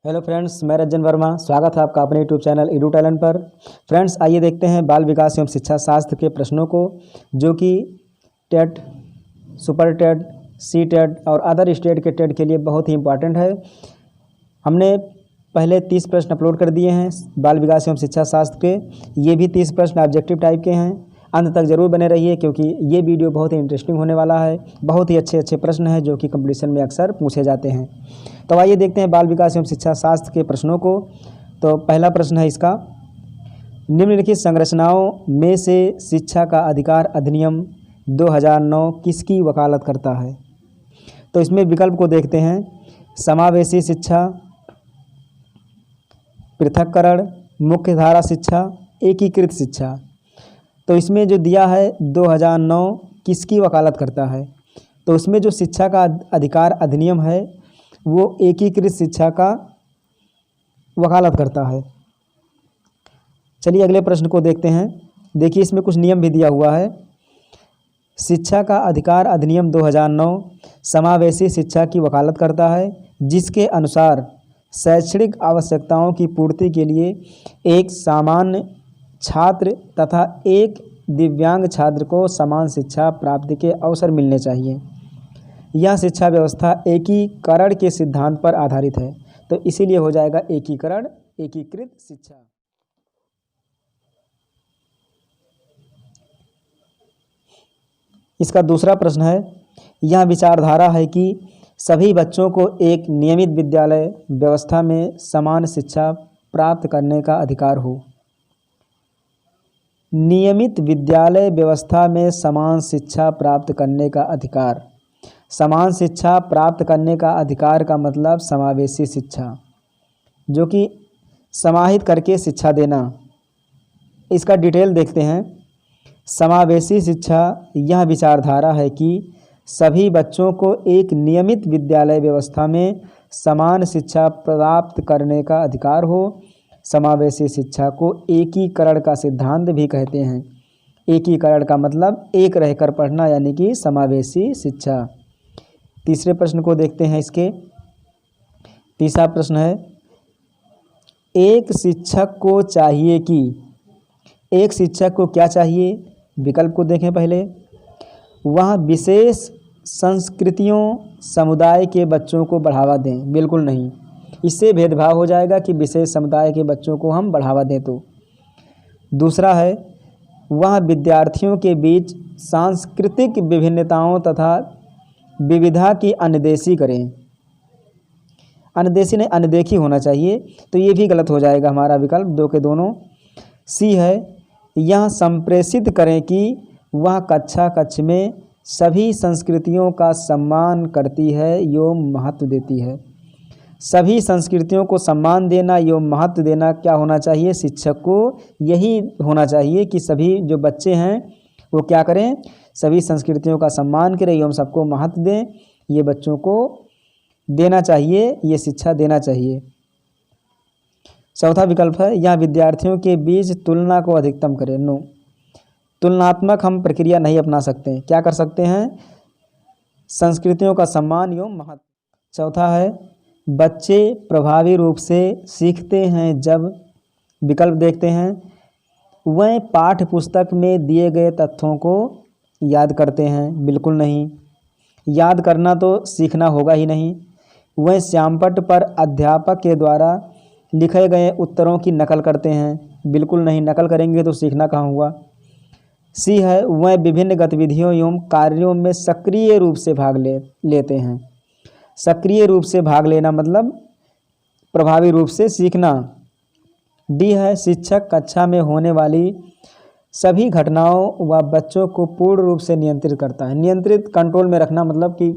Hello friends, मैं रंजन वर्मा। स्वागत है आपका अपने यूट्यूब चैनल एडू टैलेंट पर। फ्रेंड्स, आइए देखते हैं बाल विकास एवं शिक्षा शास्त्र के प्रश्नों को, जो कि TET, super TET, C TET और अदर स्टेट के टेट के लिए बहुत ही इंपॉर्टेंट है। हमने पहले 30 प्रश्न अपलोड कर दिए हैं बाल विकास एवं शिक्षा शास्त्र के। ये भी 30 प्रश्न ऑब्जेक्टिव टाइप के हैं। अंत तक जरूर बने रहिए, क्योंकि ये वीडियो बहुत ही इंटरेस्टिंग होने वाला है। बहुत ही अच्छे अच्छे प्रश्न हैं जो कि कंपटीशन में अक्सर पूछे जाते हैं। तो आइए देखते हैं बाल विकास एवं शिक्षा शास्त्र के प्रश्नों को। तो पहला प्रश्न है इसका, निम्नलिखित संरचनाओं में से शिक्षा का अधिकार अधिनियम 2009 किसकी वकालत करता है? तो इसमें विकल्प को देखते हैं। समावेशी शिक्षा, पृथक्करण, मुख्यधारा शिक्षा, एकीकृत शिक्षा। तो इसमें जो दिया है 2009 किसकी वकालत करता है, तो उसमें जो शिक्षा का अधिकार अधिनियम है वो एकीकृत शिक्षा का वकालत करता है। चलिए अगले प्रश्न को देखते हैं। देखिए, इसमें कुछ नियम भी दिया हुआ है। शिक्षा का अधिकार अधिनियम 2009 समावेशी शिक्षा की वकालत करता है, जिसके अनुसार शैक्षणिक आवश्यकताओं की पूर्ति के लिए एक सामान्य छात्र तथा एक दिव्यांग छात्र को समान शिक्षा प्राप्ति के अवसर मिलने चाहिए। यह शिक्षा व्यवस्था एकीकरण के सिद्धांत पर आधारित है, तो इसीलिए हो जाएगा एकीकरण, एकीकृत शिक्षा। इसका दूसरा प्रश्न है, यह विचारधारा है कि सभी बच्चों को एक नियमित विद्यालय व्यवस्था में समान शिक्षा प्राप्त करने का अधिकार हो। नियमित विद्यालय व्यवस्था में समान शिक्षा प्राप्त करने का अधिकार। समान शिक्षा प्राप्त करने का अधिकार का मतलब समावेशी शिक्षा, जो कि समाहित करके शिक्षा देना। इसका डिटेल देखते हैं। समावेशी शिक्षा यह विचारधारा है कि सभी बच्चों को एक नियमित विद्यालय व्यवस्था में समान शिक्षा प्राप्त करने का अधिकार हो। समावेशी शिक्षा को एकीकरण का सिद्धांत भी कहते हैं। एकीकरण का मतलब एक रहकर पढ़ना, यानी कि समावेशी शिक्षा। तीसरे प्रश्न को देखते हैं। इसके तीसरा प्रश्न है, एक शिक्षक को चाहिए कि, एक शिक्षक को क्या चाहिए? विकल्प को देखें पहले। वह विशेष संस्कृतियों समुदाय के बच्चों को बढ़ावा दें। बिल्कुल नहीं, इससे भेदभाव हो जाएगा कि विशेष समुदाय के बच्चों को हम बढ़ावा दें। तो दूसरा है, वह विद्यार्थियों के बीच सांस्कृतिक विभिन्नताओं तथा विविधता की अनदेखी करें। अनदेखी नहीं, अनदेखी होना चाहिए, तो ये भी गलत हो जाएगा हमारा विकल्प, दो के दोनों। सी है, यह संप्रेषित करें कि वह कक्ष में सभी संस्कृतियों का सम्मान करती है एवं महत्व देती है। सभी संस्कृतियों को सम्मान देना एवं महत्व देना क्या होना चाहिए? शिक्षक को यही होना चाहिए कि सभी जो बच्चे हैं वो क्या करें? सभी संस्कृतियों का सम्मान करें एवं सबको महत्व दें। ये बच्चों को देना चाहिए, ये शिक्षा देना चाहिए। चौथा विकल्प है, यह विद्यार्थियों के बीच तुलना को अधिकतम करें। नो, तुलनात्मक हम प्रक्रिया नहीं अपना सकते। क्या कर सकते हैं? संस्कृतियों का सम्मान एवं महत्व। चौथा है, बच्चे प्रभावी रूप से सीखते हैं जब, विकल्प देखते हैं, वह पाठ्य पुस्तक में दिए गए तथ्यों को याद करते हैं। बिल्कुल नहीं, याद करना तो सीखना होगा ही नहीं। वह श्यामपट्ट पर अध्यापक के द्वारा लिखे गए उत्तरों की नकल करते हैं। बिल्कुल नहीं, नकल करेंगे तो सीखना कहाँ हुआ। सी है, वह विभिन्न गतिविधियों एवं कार्यों में सक्रिय रूप से भाग लेते हैं। सक्रिय रूप से भाग लेना मतलब प्रभावी रूप से सीखना। डी है, शिक्षक कक्षा में होने वाली सभी घटनाओं व बच्चों को पूर्ण रूप से नियंत्रित करता है। नियंत्रित, कंट्रोल में रखना मतलब कि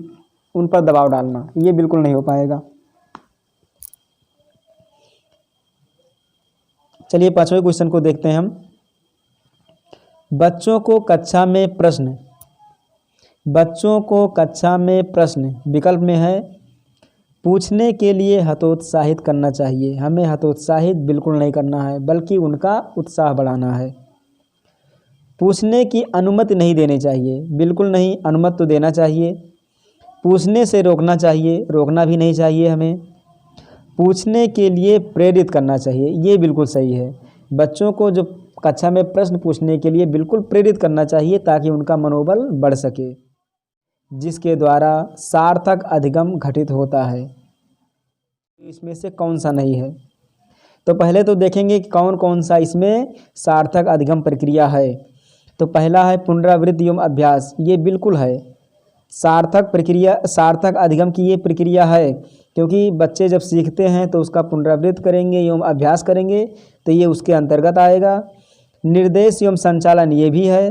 उन पर दबाव डालना, ये बिल्कुल नहीं हो पाएगा। चलिए पांचवें क्वेश्चन को देखते हैं हम। बच्चों को कक्षा में प्रश्न, बच्चों को कक्षा में प्रश्न विकल्प में है, पूछने के लिए हतोत्साहित करना चाहिए। हमें हतोत्साहित बिल्कुल नहीं करना है, बल्कि उनका उत्साह बढ़ाना है। पूछने की अनुमति नहीं देनी चाहिए। बिल्कुल नहीं, अनुमति तो देना चाहिए। पूछने से रोकना चाहिए, रोकना भी नहीं चाहिए हमें। पूछने के लिए प्रेरित करना चाहिए। ये बिल्कुल सही है। बच्चों को जो कक्षा में प्रश्न पूछने के लिए बिल्कुल प्रेरित करना चाहिए ताकि उनका मनोबल बढ़ सके, जिसके द्वारा सार्थक अधिगम घटित होता है। इसमें से कौन सा नहीं है? तो पहले तो देखेंगे कि कौन कौन सा इसमें सार्थक अधिगम प्रक्रिया है। तो पहला है पुनरावृत्ति एवं अभ्यास। ये बिल्कुल है सार्थक प्रक्रिया, सार्थक अधिगम की ये प्रक्रिया है, क्योंकि बच्चे जब सीखते हैं तो उसका पुनरावृत्ति करेंगे एवं अभ्यास करेंगे तो ये उसके अंतर्गत आएगा। निर्देश एवं संचालन ये भी है।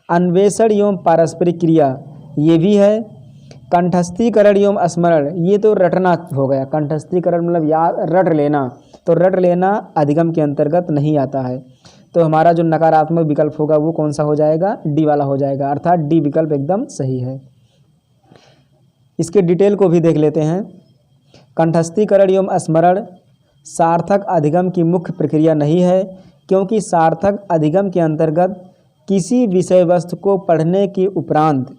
अन्वेषण एवं पारस्परिक क्रिया ये भी है। कंठस्थीकरण एवं स्मरण ये तो रटना हो गया। कंठस्थीकरण मतलब याद रट लेना, तो रट लेना अधिगम के अंतर्गत नहीं आता है। तो हमारा जो नकारात्मक विकल्प होगा वो कौन सा हो जाएगा? डी वाला हो जाएगा, अर्थात डी विकल्प एकदम सही है। इसके डिटेल को भी देख लेते हैं। कंठस्थीकरण एवं स्मरण सार्थक अधिगम की मुख्य प्रक्रिया नहीं है, क्योंकि सार्थक अधिगम के अंतर्गत किसी विषय वस्तु को पढ़ने के उपरांत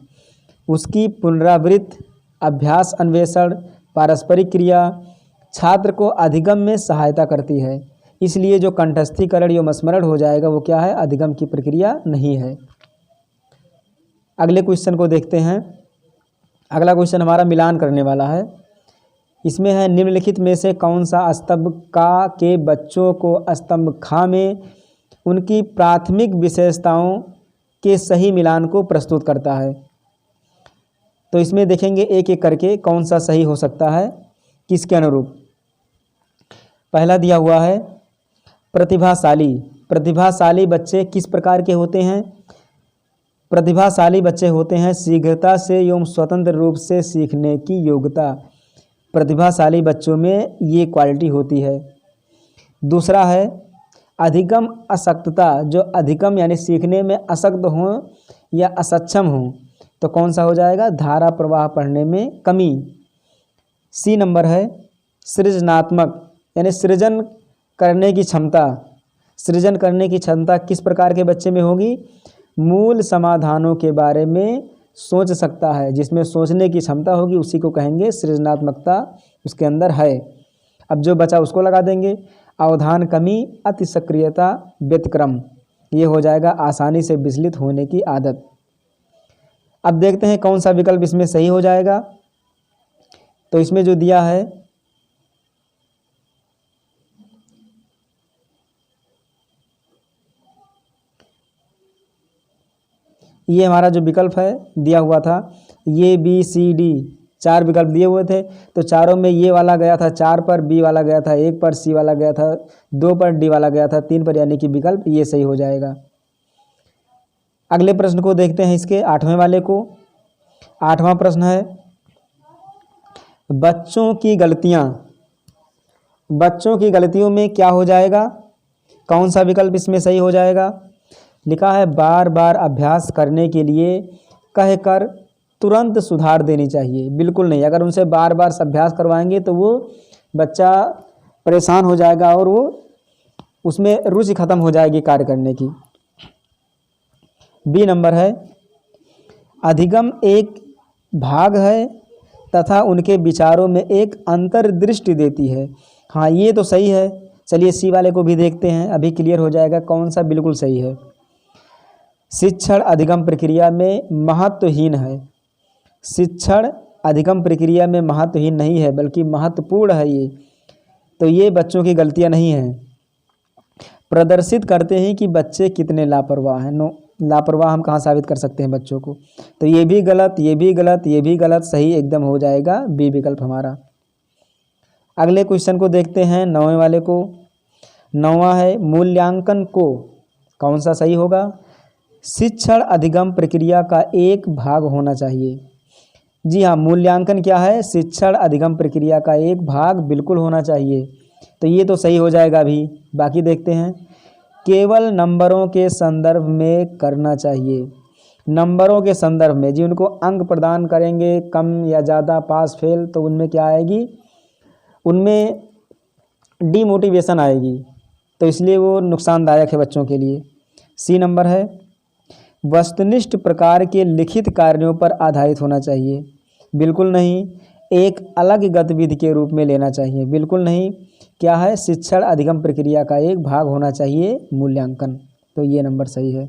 उसकी पुनरावृत्ति, अभ्यास, अन्वेषण, पारस्परिक क्रिया छात्र को अधिगम में सहायता करती है। इसलिए जो कंठस्थीकरण एवं स्मरण हो जाएगा वो क्या है? अधिगम की प्रक्रिया नहीं है। अगले क्वेश्चन को देखते हैं। अगला क्वेश्चन हमारा मिलान करने वाला है। इसमें है निम्नलिखित में से कौन सा स्तंभ का के बच्चों को स्तंभ खा में उनकी प्राथमिक विशेषताओं के सही मिलान को प्रस्तुत करता है? तो इसमें देखेंगे एक एक करके कौन सा सही हो सकता है किसके अनुरूप। पहला दिया हुआ है प्रतिभाशाली। प्रतिभाशाली बच्चे किस प्रकार के होते हैं? प्रतिभाशाली बच्चे होते हैं शीघ्रता से एवं स्वतंत्र रूप से सीखने की योग्यता। प्रतिभाशाली बच्चों में ये क्वालिटी होती है। दूसरा है अधिगम आसक्तता, जो अधिगम यानी सीखने में आसक्त हों या असक्षम हों, तो कौन सा हो जाएगा? धारा प्रवाह पढ़ने में कमी। सी नंबर है सृजनात्मक, यानी सृजन करने की क्षमता। सृजन करने की क्षमता किस प्रकार के बच्चे में होगी? मूल समाधानों के बारे में सोच सकता है, जिसमें सोचने की क्षमता होगी उसी को कहेंगे सृजनात्मकता उसके अंदर है। अब जो बचा उसको लगा देंगे। अवधान कमी, अति सक्रियता, व्यतिक्रम, ये हो जाएगा आसानी से विचलित होने की आदत। अब देखते हैं कौन सा विकल्प इसमें सही हो जाएगा। तो इसमें जो दिया है ये हमारा जो विकल्प है दिया हुआ था, ये बी सी डी 4 विकल्प दिए हुए थे, तो चारों में ये वाला गया था 4 पर, बी वाला गया था 1 पर, सी वाला गया था 2 पर, डी वाला गया था 3 पर, यानी कि विकल्प ये सही हो जाएगा। अगले प्रश्न को देखते हैं इसके 8वें वाले को। 8वां प्रश्न है बच्चों की गलतियां। बच्चों की गलतियों में क्या हो जाएगा? कौन सा विकल्प इसमें सही हो जाएगा? लिखा है बार बार अभ्यास करने के लिए कहकर तुरंत सुधार देनी चाहिए। बिल्कुल नहीं, अगर उनसे बार बार अभ्यास करवाएंगे तो वो बच्चा परेशान हो जाएगा और वो उसमें रुचि खत्म हो जाएगी कार्य करने की। बी नंबर है अधिगम एक भाग है तथा उनके विचारों में एक अंतर्दृष्टि देती है। हाँ, ये तो सही है। चलिए सी वाले को भी देखते हैं, अभी क्लियर हो जाएगा कौन सा बिल्कुल सही है। शिक्षण अधिगम प्रक्रिया में महत्वहीन है। शिक्षण अधिगम प्रक्रिया में महत्वहीन नहीं है बल्कि महत्वपूर्ण है ये। तो ये बच्चों की गलतियां नहीं हैं, प्रदर्शित करते हैं कि बच्चे कितने लापरवाह हैं। लापरवाह हम कहाँ साबित कर सकते हैं बच्चों को? तो ये भी गलत, ये भी गलत, ये भी गलत, सही एकदम हो जाएगा बी विकल्प हमारा। अगले क्वेश्चन को देखते हैं 9वें वाले को। 9वां है मूल्यांकन को कौन सा सही होगा? शिक्षण अधिगम प्रक्रिया का एक भाग होना चाहिए। जी हाँ, मूल्यांकन क्या है? शिक्षण अधिगम प्रक्रिया का एक भाग बिल्कुल होना चाहिए। तो ये तो सही हो जाएगा अभी। बाकी देखते हैं केवल नंबरों के संदर्भ में करना चाहिए। नंबरों के संदर्भ में, जी उनको अंक प्रदान करेंगे कम या ज़्यादा, पास फेल, तो उनमें क्या आएगी? उनमें डीमोटिवेशन आएगी, तो इसलिए वो नुकसानदायक है बच्चों के लिए। सी नंबर है वस्तुनिष्ठ प्रकार के लिखित कार्यों पर आधारित होना चाहिए। बिल्कुल नहीं, एक अलग गतिविधि के रूप में लेना चाहिए, बिल्कुल नहीं। क्या है? शिक्षण अधिगम प्रक्रिया का एक भाग होना चाहिए मूल्यांकन। तो ये नंबर सही है।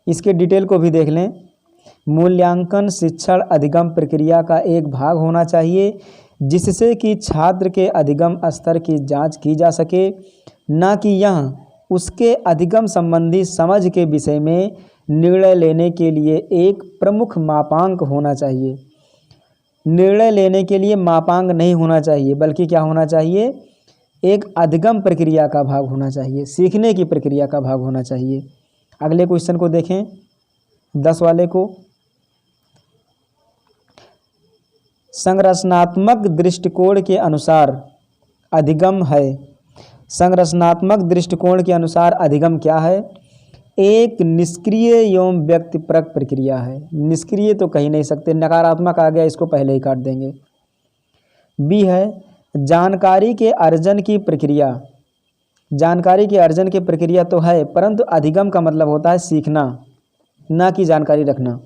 इसके डिटेल को भी देख लें। मूल्यांकन शिक्षण अधिगम प्रक्रिया का एक भाग होना चाहिए जिससे कि छात्र के अधिगम स्तर की जांच की जा सके, न कि यह उसके अधिगम संबंधी समझ के विषय में निर्णय लेने के लिए एक प्रमुख मापांक होना चाहिए। निर्णय लेने के लिए मापांक नहीं होना चाहिए, बल्कि क्या होना चाहिए? एक अधिगम प्रक्रिया का भाग होना चाहिए, सीखने की प्रक्रिया का भाग होना चाहिए। अगले क्वेश्चन को देखें, 10 वाले को। संरचनात्मक दृष्टिकोण के अनुसार अधिगम है। संरचनात्मक दृष्टिकोण के अनुसार अधिगम क्या है? एक निष्क्रिय एवं व्यक्तिपरक प्रक्रिया है। निष्क्रिय तो कह नहीं सकते, नकारात्मक आ गया, इसको पहले ही काट देंगे। बी है जानकारी के अर्जन की प्रक्रिया। जानकारी के अर्जन की प्रक्रिया तो है, परंतु अधिगम का मतलब होता है सीखना, ना कि जानकारी रखना।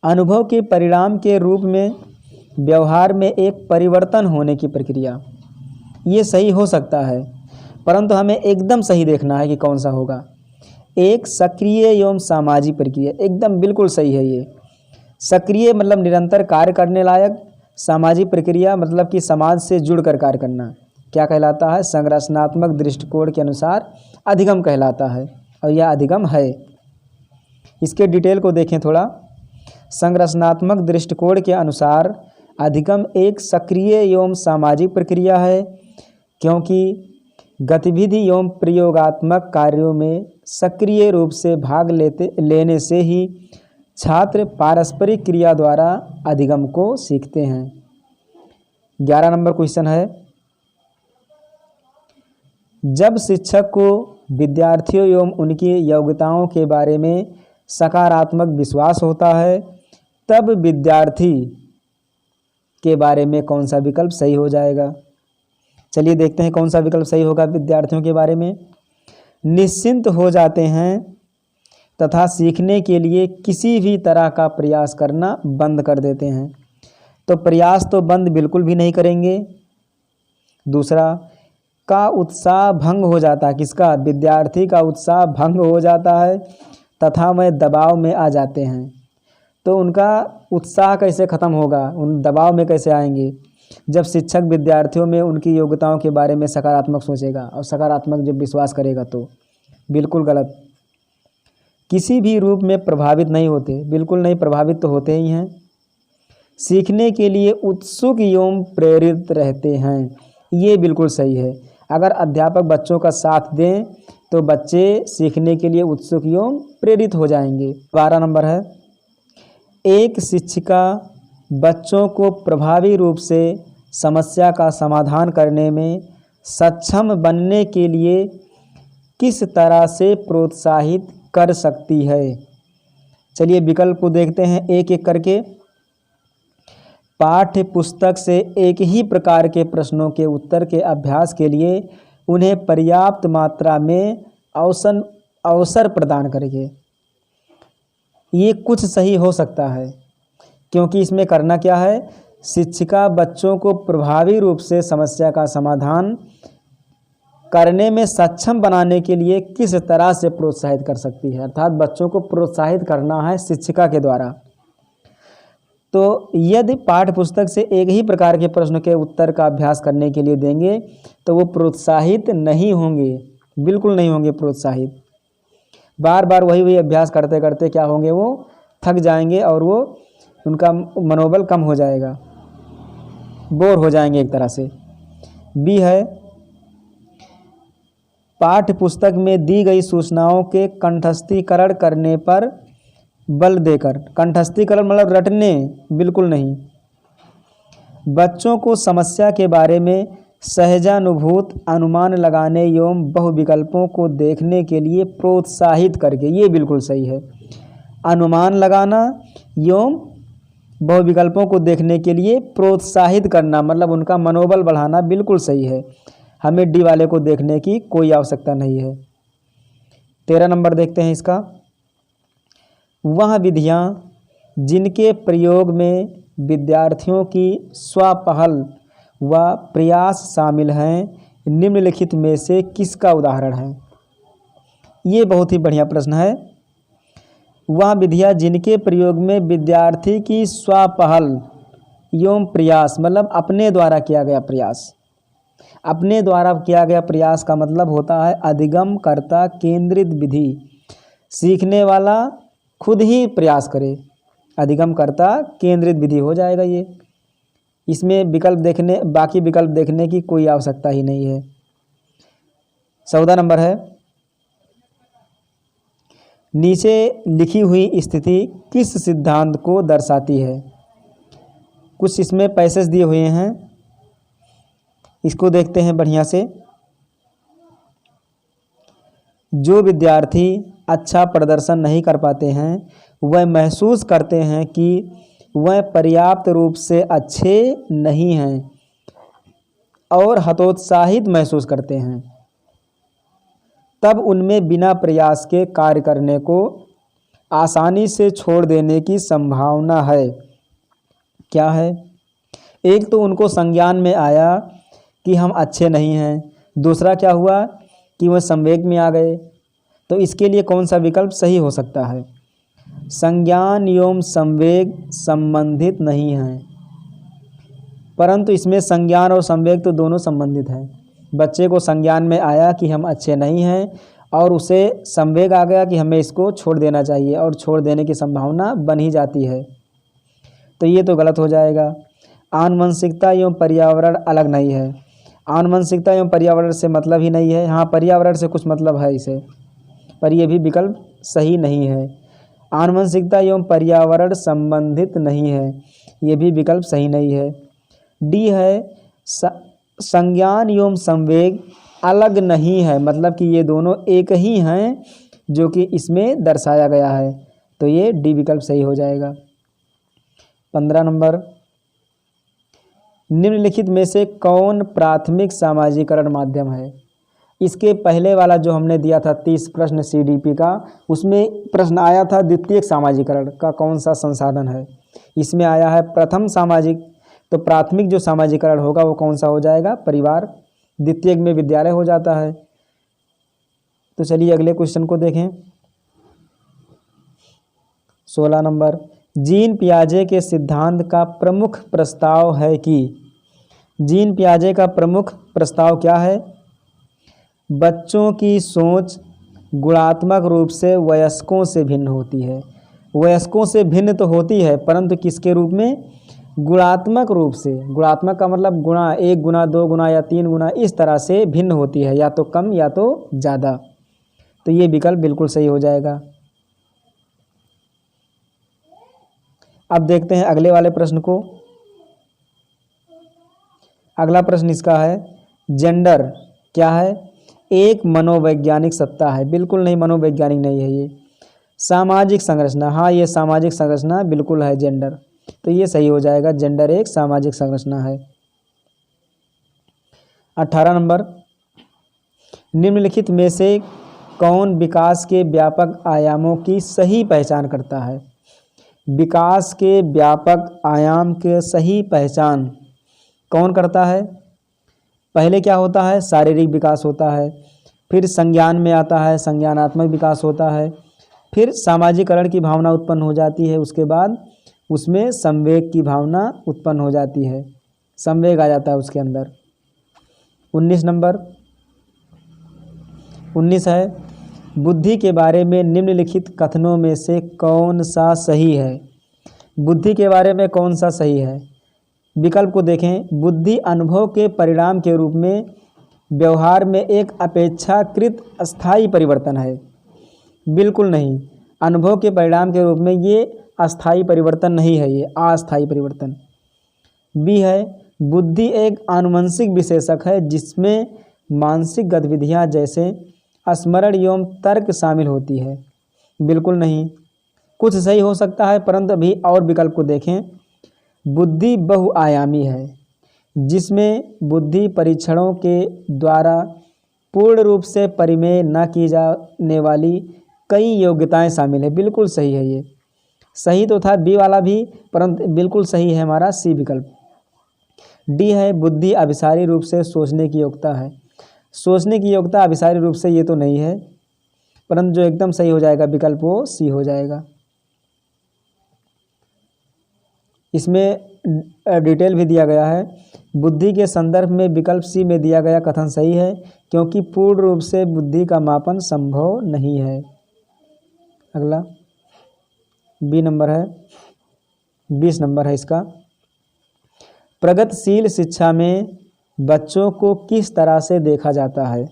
अनुभव के परिणाम के रूप में व्यवहार में एक परिवर्तन होने की प्रक्रिया। ये सही हो सकता है, परंतु हमें एकदम सही देखना है कि कौन सा होगा। एक सक्रिय एवं सामाजिक प्रक्रिया, एकदम बिल्कुल सही है ये। सक्रिय मतलब निरंतर कार्य करने लायक, सामाजिक प्रक्रिया मतलब कि समाज से जुड़कर कार्य करना। क्या कहलाता है? संरचनात्मक दृष्टिकोण के अनुसार अधिगम कहलाता है, और यह अधिगम है। इसके डिटेल को देखें थोड़ा। संरचनात्मक दृष्टिकोण के अनुसार अधिगम एक सक्रिय एवं सामाजिक प्रक्रिया है, क्योंकि गतिविधि एवं प्रयोगात्मक कार्यों में सक्रिय रूप से भाग लेने से ही छात्र पारस्परिक क्रिया द्वारा अधिगम को सीखते हैं। 11 नंबर क्वेश्चन है, जब शिक्षक को विद्यार्थियों एवं उनकी योग्यताओं के बारे में सकारात्मक विश्वास होता है, तब विद्यार्थी के बारे में कौन सा विकल्प सही हो जाएगा? चलिए देखते हैं कौन सा विकल्प सही होगा विद्यार्थियों के बारे में। निश्चिंत हो जाते हैं तथा सीखने के लिए किसी भी तरह का प्रयास करना बंद कर देते हैं। तो प्रयास तो बंद बिल्कुल भी नहीं करेंगे। दूसरा, का उत्साह भंग हो जाता है। किसका? विद्यार्थी का उत्साह भंग हो जाता है तथा वह दबाव में आ जाते हैं। तो उनका उत्साह कैसे ख़त्म होगा, उन दबाव में कैसे आएंगे? जब शिक्षक विद्यार्थियों में उनकी योग्यताओं के बारे में सकारात्मक सोचेगा और सकारात्मक जब विश्वास करेगा, तो बिल्कुल गलत। किसी भी रूप में प्रभावित नहीं होते, बिल्कुल नहीं, प्रभावित तो होते ही हैं। सीखने के लिए उत्सुक एवं प्रेरित रहते हैं, ये बिल्कुल सही है। अगर अध्यापक बच्चों का साथ दें तो बच्चे सीखने के लिए उत्सुक एवं प्रेरित हो जाएंगे। 12 नंबर है, एक शिक्षिका बच्चों को प्रभावी रूप से समस्या का समाधान करने में सक्षम बनने के लिए किस तरह से प्रोत्साहित कर सकती है? चलिए विकल्प को देखते हैं एक एक करके। पाठ्य पुस्तक से एक ही प्रकार के प्रश्नों के उत्तर के अभ्यास के लिए उन्हें पर्याप्त मात्रा में अवसर प्रदान करेंगे। ये कुछ सही हो सकता है, क्योंकि इसमें करना क्या है? शिक्षिका बच्चों को प्रभावी रूप से समस्या का समाधान करने में सक्षम बनाने के लिए किस तरह से प्रोत्साहित कर सकती है, अर्थात बच्चों को प्रोत्साहित करना है शिक्षिका के द्वारा। तो यदि पाठ्य पुस्तक से एक ही प्रकार के प्रश्न के उत्तर का अभ्यास करने के लिए देंगे तो वो प्रोत्साहित नहीं होंगे, बिल्कुल नहीं होंगे प्रोत्साहित। बार बार वही अभ्यास करते करते क्या होंगे? वो थक जाएंगे और वो उनका मनोबल कम हो जाएगा, बोर हो जाएंगे एक तरह से। बी है, पाठ्य पुस्तक में दी गई सूचनाओं के कंठस्थीकरण करने पर बल देकर। कंठस्थीकरण मतलब रटने, बिल्कुल नहीं। बच्चों को समस्या के बारे में सहजानुभूत अनुमान लगाने एवं बहुविकल्पों को देखने के लिए प्रोत्साहित करके, ये बिल्कुल सही है। अनुमान लगाना एवं बहुविकल्पों को देखने के लिए प्रोत्साहित करना मतलब उनका मनोबल बढ़ाना, बिल्कुल सही है। हमें डी वाले को देखने की कोई आवश्यकता नहीं है। 13 नंबर देखते हैं इसका। वह विधियां जिनके प्रयोग में विद्यार्थियों की स्वपहल व प्रयास शामिल हैं, निम्नलिखित में से किसका उदाहरण है? ये बहुत ही बढ़िया प्रश्न है। वह विधियाँ जिनके प्रयोग में विद्यार्थी की स्वपहल एवं प्रयास, मतलब अपने द्वारा किया गया प्रयास। अपने द्वारा किया गया प्रयास का मतलब होता है अधिगम कर्ता केंद्रित विधि। सीखने वाला खुद ही प्रयास करे, अधिगम कर्ता केंद्रित विधि हो जाएगा ये। इसमें बाकी विकल्प देखने की कोई आवश्यकता ही नहीं है। 14 नंबर है, नीचे लिखी हुई स्थिति किस सिद्धांत को दर्शाती है? कुछ इसमें पैसेज दिए हुए हैं, इसको देखते हैं बढ़िया से। जो विद्यार्थी अच्छा प्रदर्शन नहीं कर पाते हैं, वह महसूस करते हैं कि वह पर्याप्त रूप से अच्छे नहीं हैं और हतोत्साहित महसूस करते हैं, तब उनमें बिना प्रयास के कार्य करने को आसानी से छोड़ देने की संभावना है। क्या है? एक तो उनको संज्ञान में आया कि हम अच्छे नहीं हैं, दूसरा क्या हुआ कि वह संवेग में आ गए। तो इसके लिए कौन सा विकल्प सही हो सकता है? संज्ञान एवं संवेग संबंधित नहीं हैं, परंतु इसमें संज्ञान और संवेग तो दोनों संबंधित हैं। बच्चे को संज्ञान में आया कि हम अच्छे नहीं हैं और उसे संवेग आ गया कि हमें इसको छोड़ देना चाहिए, और छोड़ देने की संभावना बन ही जाती है। तो ये तो गलत हो जाएगा। आनुवंशिकता एवं पर्यावरण अलग नहीं है। आनुवंशिकता एवं पर्यावरण से मतलब ही नहीं है। हाँ, पर्यावरण से कुछ मतलब है इसे, पर यह भी विकल्प सही नहीं है। आनुवंशिकता एवं पर्यावरण संबंधित नहीं है, ये भी विकल्प सही नहीं है। डी है संज्ञान एवं संवेग अलग नहीं है, मतलब कि ये दोनों एक ही हैं जो कि इसमें दर्शाया गया है। तो ये डी विकल्प सही हो जाएगा। 15 नंबर, निम्नलिखित में से कौन प्राथमिक सामाजिकरण माध्यम है? इसके पहले वाला जो हमने दिया था 30 प्रश्न CDP का, उसमें प्रश्न आया था द्वितीयक सामाजिकरण का कौन सा संसाधन है। इसमें आया है प्रथम सामाजिक, तो प्राथमिक जो सामाजिकरण होगा वो कौन सा हो जाएगा? परिवार। द्वितीयक में विद्यालय हो जाता है। तो चलिए अगले क्वेश्चन को देखें। 16 नंबर, जीन पियाजे के सिद्धांत का प्रमुख प्रस्ताव है कि? जीन पियाजे का प्रमुख प्रस्ताव क्या है? बच्चों की सोच गुणात्मक रूप से वयस्कों से भिन्न होती है। वयस्कों से भिन्न तो होती है, परंतु किसके रूप में? गुणात्मक रूप से। गुणात्मक का मतलब गुणा, 1 गुना 2 गुना या 3 गुना, इस तरह से भिन्न होती है, या तो कम या तो ज़्यादा। तो ये विकल्प बिल्कुल सही हो जाएगा। अब देखते हैं अगले वाले प्रश्न को। अगला प्रश्न इसका है, जेंडर क्या है? एक मनोवैज्ञानिक सत्ता है। बिल्कुल नहीं, मनोवैज्ञानिक नहीं है ये। सामाजिक संरचना, हाँ ये सामाजिक संरचना बिल्कुल है जेंडर, तो ये सही हो जाएगा। जेंडर एक सामाजिक संरचना है। 18 नंबर, निम्नलिखित में से कौन विकास के व्यापक आयामों की सही पहचान करता है? विकास के व्यापक आयाम के सही पहचान कौन करता है? पहले क्या होता है? शारीरिक विकास होता है, फिर संज्ञान में आता है, संज्ञानात्मक विकास होता है, फिर सामाजिकरण की भावना उत्पन्न हो जाती है, उसके बाद उसमें संवेग की भावना उत्पन्न हो जाती है, संवेग आ जाता है उसके अंदर। 19 नंबर, 19 है, बुद्धि के बारे में निम्नलिखित कथनों में से कौन सा सही है? बुद्धि के बारे में कौन सा सही है? विकल्प को देखें। बुद्धि अनुभव के परिणाम के रूप में व्यवहार में एक अपेक्षाकृत अस्थायी परिवर्तन है। बिल्कुल नहीं, अनुभव के परिणाम के रूप में ये अस्थायी परिवर्तन नहीं है, ये अस्थायी परिवर्तन। बी है, बुद्धि एक आनुवंशिक विशेषक है जिसमें मानसिक गतिविधियां जैसे स्मरण एवं तर्क शामिल होती है। बिल्कुल नहीं, कुछ सही हो सकता है, परंतु अभी और विकल्प को देखें। बुद्धि बहुआयामी है जिसमें बुद्धि परीक्षणों के द्वारा पूर्ण रूप से परिमेय न की जाने वाली कई योग्यताएं शामिल है। बिल्कुल सही है ये। सही तो था बी वाला भी, परंतु बिल्कुल सही है हमारा सी विकल्प। डी है बुद्धि अभिसारी रूप से सोचने की योग्यता है। सोचने की योग्यता अभिसारी रूप से ये तो नहीं है, परंतु जो एकदम सही हो जाएगा विकल्प वो सी हो जाएगा। इसमें डिटेल भी दिया गया है। बुद्धि के संदर्भ में विकल्प सी में दिया गया कथन सही है, क्योंकि पूर्ण रूप से बुद्धि का मापन संभव नहीं है। अगला बी नंबर है, 20 नंबर है इसका। प्रगतिशील शिक्षा में बच्चों को किस तरह से देखा जाता है?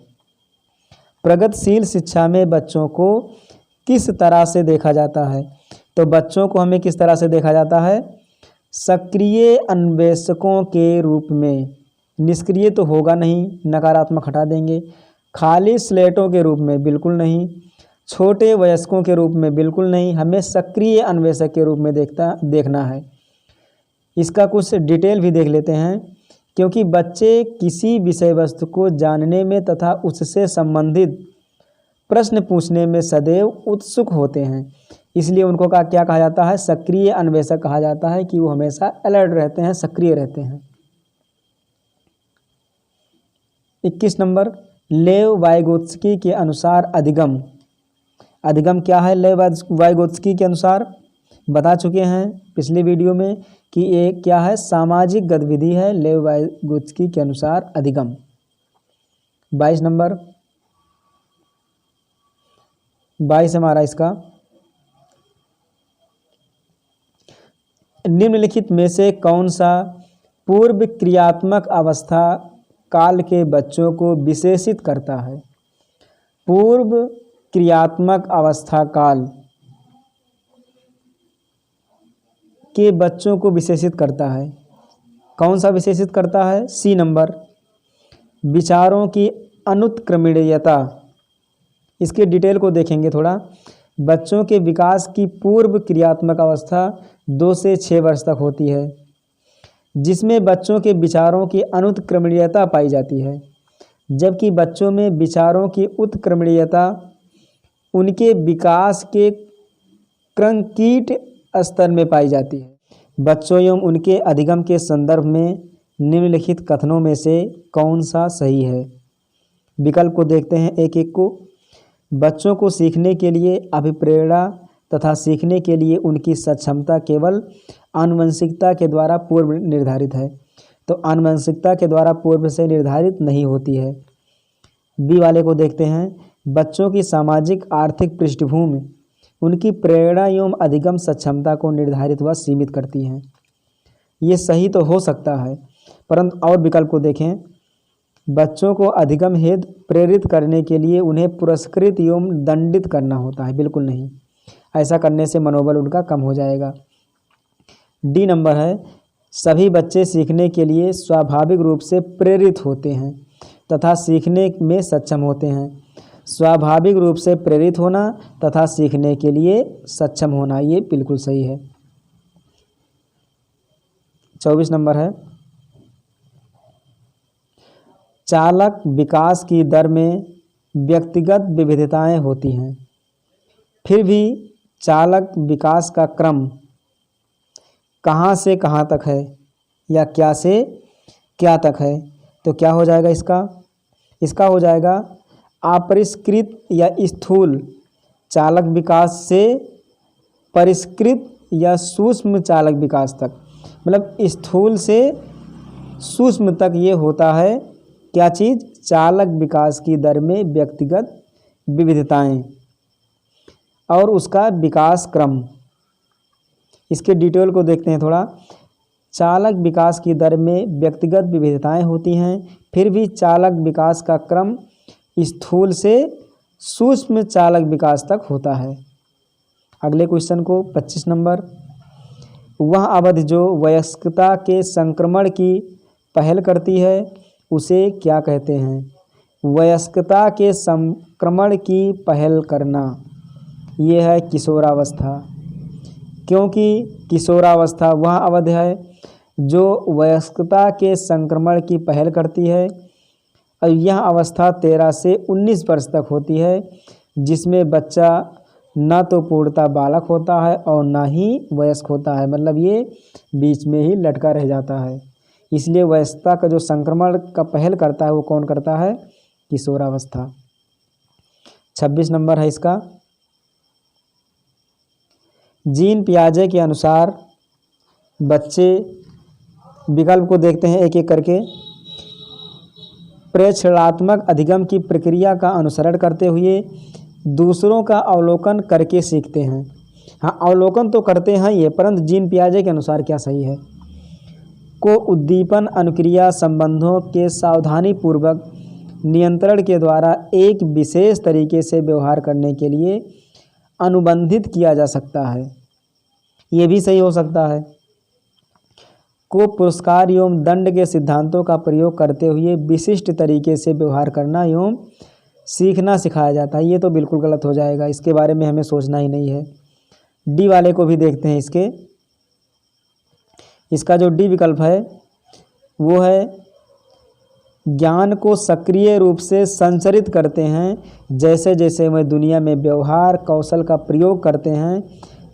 प्रगतिशील शिक्षा में बच्चों को किस तरह से देखा जाता है? तो बच्चों को हमें किस तरह से देखा जाता है? सक्रिय अन्वेषकों के रूप में। निष्क्रिय तो होगा नहीं, नकारात्मक हटा देंगे। खाली स्लेटों के रूप में बिल्कुल नहीं। छोटे वयस्कों के रूप में बिल्कुल नहीं। हमें सक्रिय अन्वेषक के रूप में देखना है। इसका कुछ डिटेल भी देख लेते हैं। क्योंकि बच्चे किसी विषय वस्तु को जानने में तथा उससे संबंधित प्रश्न पूछने में सदैव उत्सुक होते हैं, इसलिए उनको क्या कहा जाता है? सक्रिय अन्वेषक कहा जाता है कि वो हमेशा अलर्ट रहते हैं, सक्रिय रहते हैं। 21 नंबर, लेव वाइगोत्स्की के अनुसार अधिगम। अधिगम क्या है? लेव वाइगोत्स्की के अनुसार बता चुके हैं पिछली वीडियो में कि ये क्या है? सामाजिक गतिविधि है लेव वाइगोत्स्की के अनुसार अधिगम। 22 नंबर, 22 हमारा इसका। निम्नलिखित में से कौन सा पूर्व क्रियात्मक अवस्था काल के बच्चों को विशेषित करता है? पूर्व क्रियात्मक अवस्था काल के बच्चों को विशेषित करता है। कौन सा विशेषित करता है? सी नंबर, विचारों की अनुत्क्रमणीयता। इसके डिटेल को देखेंगे थोड़ा। बच्चों के विकास की पूर्व क्रियात्मक अवस्था 2 से 6 वर्ष तक होती है, जिसमें बच्चों के विचारों की अनुत्क्रमणीयता पाई जाती है, जबकि बच्चों में विचारों की उत्क्रमणीयता उनके विकास के क्रंकीट स्तर में पाई जाती है। बच्चों एवं उनके अधिगम के संदर्भ में निम्नलिखित कथनों में से कौन सा सही है? विकल्प को देखते हैं एक एक को। बच्चों को सीखने के लिए अभिप्रेरणा तथा सीखने के लिए उनकी सक्षमता केवल आनुवंशिकता के द्वारा पूर्व निर्धारित है, तो आनुवंशिकता के द्वारा पूर्व से निर्धारित नहीं होती है। बी वाले को देखते हैं। बच्चों की सामाजिक आर्थिक पृष्ठभूमि उनकी प्रेरणा एवं अधिगम सक्षमता को निर्धारित व सीमित करती हैं। ये सही तो हो सकता है, परंतु और विकल्प को देखें। बच्चों को अधिगम हेतु प्रेरित करने के लिए उन्हें पुरस्कृत एवं दंडित करना होता है, बिल्कुल नहीं। ऐसा करने से मनोबल उनका कम हो जाएगा। डी नंबर है, सभी बच्चे सीखने के लिए स्वाभाविक रूप से प्रेरित होते हैं तथा सीखने में सक्षम होते हैं। स्वाभाविक रूप से प्रेरित होना तथा सीखने के लिए सक्षम होना, ये बिल्कुल सही है। 24 नंबर है, चालक विकास की दर में व्यक्तिगत विविधताएं होती हैं, फिर भी चालक विकास का क्रम कहाँ से कहाँ तक है या क्या से क्या तक है? तो क्या हो जाएगा इसका? इसका हो जाएगा अपरिष्कृत या स्थूल चालक विकास से परिष्कृत या सूक्ष्म चालक विकास तक। मतलब स्थूल से सूक्ष्म तक ये होता है क्या चीज़? चालक विकास की दर में व्यक्तिगत विविधताएं और उसका विकास क्रम। इसके डिटेल को देखते हैं थोड़ा। चालक विकास की दर में व्यक्तिगत विविधताएं होती हैं, फिर भी चालक विकास का क्रम स्थूल से सूक्ष्म चालक विकास तक होता है। अगले क्वेश्चन को 25 नंबर, वह अवधि जो वयस्कता के संक्रमण की पहल करती है उसे क्या कहते हैं? वयस्कता के संक्रमण की पहल करना, ये है किशोरावस्था, क्योंकि किशोरावस्था वह अवधि है जो वयस्कता के संक्रमण की पहल करती है और यह अवस्था 13 से 19 वर्ष तक होती है, जिसमें बच्चा ना तो पूर्णतः बालक होता है और ना ही वयस्क होता है, मतलब ये बीच में ही लटका रह जाता है। इसलिए वयस्कता का जो संक्रमण का पहल करता है वो कौन करता है? किशोरावस्था। 26 नंबर है इसका, जीन पियाजे के अनुसार बच्चे, विकल्प को देखते हैं एक एक करके, प्रेक्षणात्मक अधिगम की प्रक्रिया का अनुसरण करते हुए दूसरों का अवलोकन करके सीखते हैं। हाँ, अवलोकन तो करते हैं ये, परंतु जीन पियाजे के अनुसार क्या सही है? को उद्दीपन अनुक्रिया संबंधों के सावधानीपूर्वक नियंत्रण के द्वारा एक विशेष तरीके से व्यवहार करने के लिए अनुबंधित किया जा सकता है, ये भी सही हो सकता है। को पुरस्कार एवं दंड के सिद्धांतों का प्रयोग करते हुए विशिष्ट तरीके से व्यवहार करना एवं सीखना सिखाया जाता है, ये तो बिल्कुल गलत हो जाएगा, इसके बारे में हमें सोचना ही नहीं है। डी वाले को भी देखते हैं इसका जो डी विकल्प है वो है, ज्ञान को सक्रिय रूप से संचरित करते हैं जैसे जैसे वे दुनिया में व्यवहार कौशल का प्रयोग करते हैं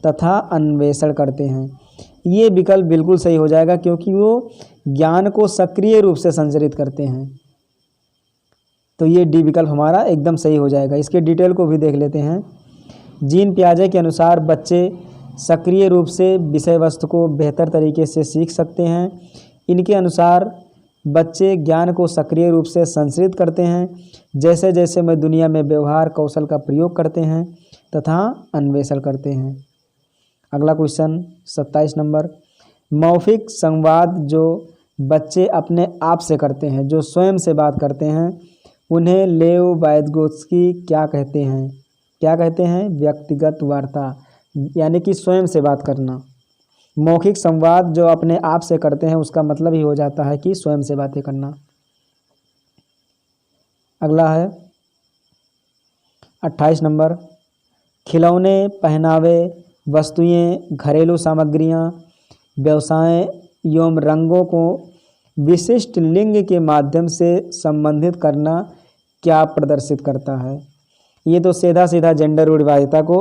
तथा अन्वेषण करते हैं। ये विकल्प बिल्कुल सही हो जाएगा क्योंकि वो ज्ञान को सक्रिय रूप से संचरित करते हैं, तो ये डी विकल्प हमारा एकदम सही हो जाएगा। इसके डिटेल को भी देख लेते हैं। जीन पियाजे के अनुसार बच्चे सक्रिय रूप से विषय वस्तु को बेहतर तरीके से सीख सकते हैं। इनके अनुसार बच्चे ज्ञान को सक्रिय रूप से संचरित करते हैं जैसे जैसे वे दुनिया में व्यवहार कौशल का प्रयोग करते हैं तथा अन्वेषण करते हैं। अगला क्वेश्चन 27 नंबर, मौखिक संवाद जो बच्चे अपने आप से करते हैं, जो स्वयं से बात करते हैं, उन्हें लेव वाइत्गोत्स्की क्या कहते हैं? क्या कहते हैं? व्यक्तिगत वार्ता, यानी कि स्वयं से बात करना। मौखिक संवाद जो अपने आप से करते हैं उसका मतलब ही हो जाता है कि स्वयं से बातें करना। अगला है 28 नंबर, खिलौने, पहनावे, वस्तुएं, घरेलू सामग्रियां, व्यवसाय एवं रंगों को विशिष्ट लिंग के माध्यम से संबंधित करना क्या प्रदर्शित करता है? ये तो सीधा सीधा जेंडर रूढ़िवादिता को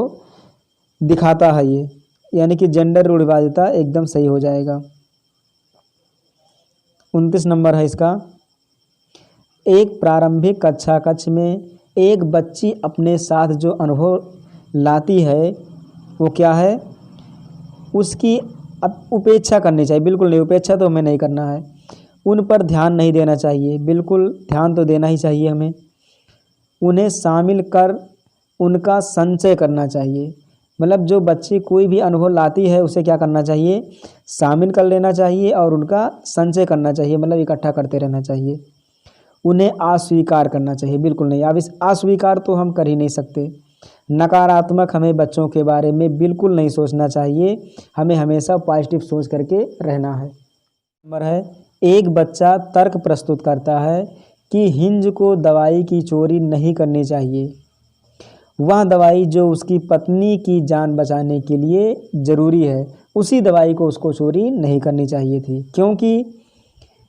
दिखाता है ये, यानी कि जेंडर रूढ़िवादिता एकदम सही हो जाएगा। 29 नंबर है इसका, एक प्रारंभिक कक्षा कक्ष में एक बच्ची अपने साथ जो अनुभव लाती है वो क्या है? उसकी उपेक्षा करनी चाहिए? बिल्कुल नहीं, उपेक्षा तो हमें नहीं करना है। उन पर ध्यान नहीं देना चाहिए, बिल्कुल ध्यान तो देना ही चाहिए हमें। उन्हें शामिल कर उनका संचय करना चाहिए, मतलब जो बच्ची कोई भी अनुभव लाती है उसे क्या करना चाहिए? शामिल कर लेना चाहिए और उनका संचय करना चाहिए, मतलब इकट्ठा करते रहना चाहिए। उन्हें अस्वीकार करना चाहिए? बिल्कुल नहीं, अब इस अस्वीकार तो हम कर ही नहीं सकते। नकारात्मक हमें बच्चों के बारे में बिल्कुल नहीं सोचना चाहिए, हमें हमेशा पॉजिटिव सोच करके रहना है। नंबर है, एक बच्चा तर्क प्रस्तुत करता है कि हिंज को दवाई की चोरी नहीं करनी चाहिए। वह दवाई जो उसकी पत्नी की जान बचाने के लिए ज़रूरी है, उसी दवाई को उसको चोरी नहीं करनी चाहिए थी, क्योंकि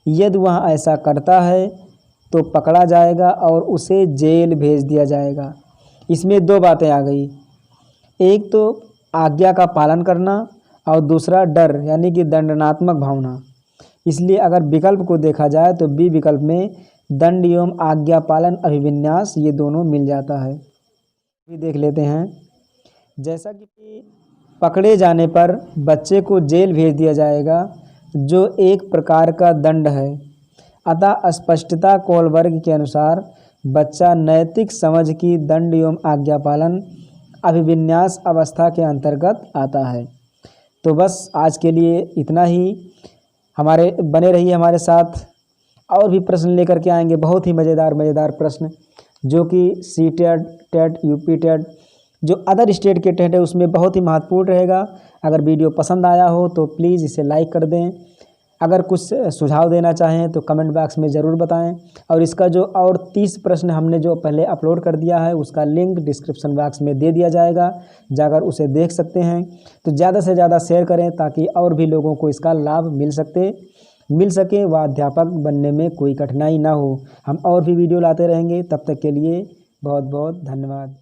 यदि वह ऐसा करता है तो पकड़ा जाएगा और उसे जेल भेज दिया जाएगा। इसमें दो बातें आ गई, एक तो आज्ञा का पालन करना और दूसरा डर, यानी कि दंडनात्मक भावना। इसलिए अगर विकल्प को देखा जाए तो बी विकल्प में दंड एवं आज्ञा पालन अभिविन्यास ये दोनों मिल जाता है। भी देख लेते हैं, जैसा कि पकड़े जाने पर बच्चे को जेल भेज दिया जाएगा जो एक प्रकार का दंड है, अतः स्पष्टता कोलबर्ग के अनुसार बच्चा नैतिक समझ की दंड एवं आज्ञा पालन अभिविन्यास अवस्था के अंतर्गत आता है। तो बस आज के लिए इतना ही, हमारे बने रहिए हमारे साथ, और भी प्रश्न लेकर के आएंगे, बहुत ही मज़ेदार प्रश्न जो कि सीटेट, टेट, यूपी टेट, जो अदर स्टेट के टेट है उसमें बहुत ही महत्वपूर्ण रहेगा। अगर वीडियो पसंद आया हो तो प्लीज़ इसे लाइक कर दें। अगर कुछ सुझाव देना चाहें तो कमेंट बॉक्स में ज़रूर बताएं। और इसका जो और 30 प्रश्न हमने जो पहले अपलोड कर दिया है उसका लिंक डिस्क्रिप्शन बॉक्स में दे दिया जाएगा, जाकर उसे देख सकते हैं। तो ज़्यादा से ज़्यादा शेयर करें ताकि और भी लोगों को इसका लाभ मिल सके व अध्यापक बनने में कोई कठिनाई ना हो। हम और भी वीडियो लाते रहेंगे, तब तक के लिए बहुत बहुत धन्यवाद।